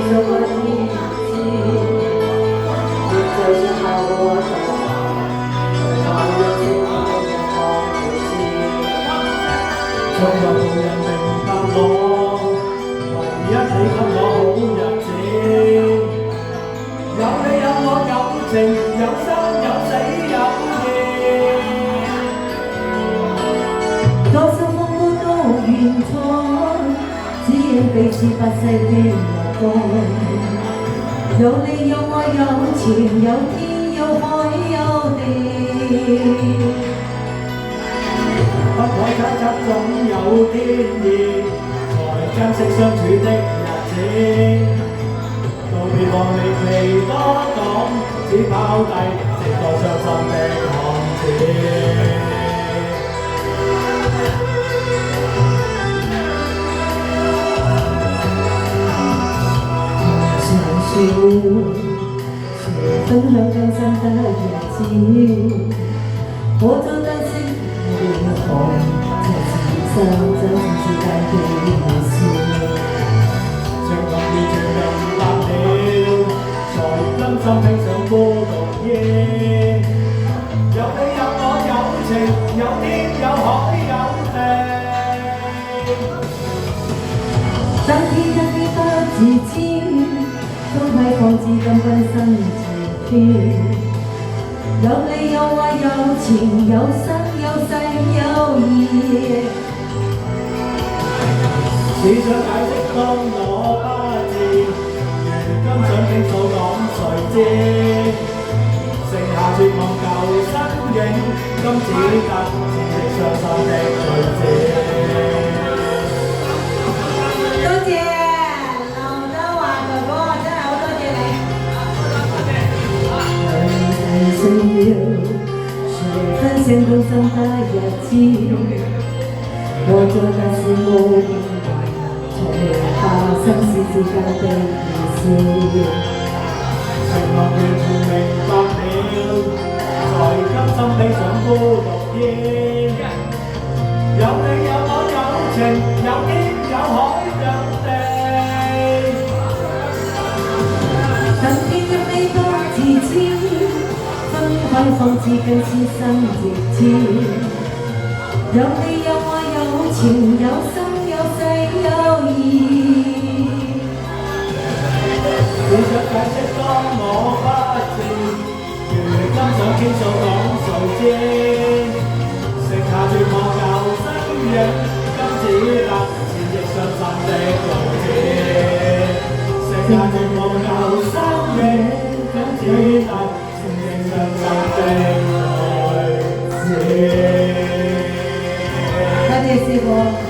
做個天知，亦就算係我做，我一直每日放無知，將有無人明白我，唯一你給我好日子，有你有我有情，有生有死有義。多少風波都願闖，只要彼此不息的目光。有你有我有情有天有海有地，不可猜測總有天意，才珍惜相處的日子。道別忘離離多講，只拋低直到傷心的漢子。誰分享更深的日子，我就擔心臉紅，這是生真之間的事。情同意全明白了，才甘心披上孤獨衣。有你有我有情，有天有海有地。當天跟你不自知。都係放置咁分身自尊，有你有愛有情有生有死有義。只想解釋當我不知，如今想傾訴講誰知？剩下絕望舊身影，今只得前夕傷心的句子。多謝。誰分享共生的日子，我做的是無明白，才明白生死之間的意思。情樂完全明白了，才甘心披上孤獨衣。有你有我有情，有天有海有地。但偏入你不自知。開放至更痴心直至，有你有愛有情有生有死有義。只想解釋當我不知，如今想傾訴講誰知？剩下絕望舊身影，今只得前夕傷心的句子。剩下絕望舊身影，今只得。多謝師傅。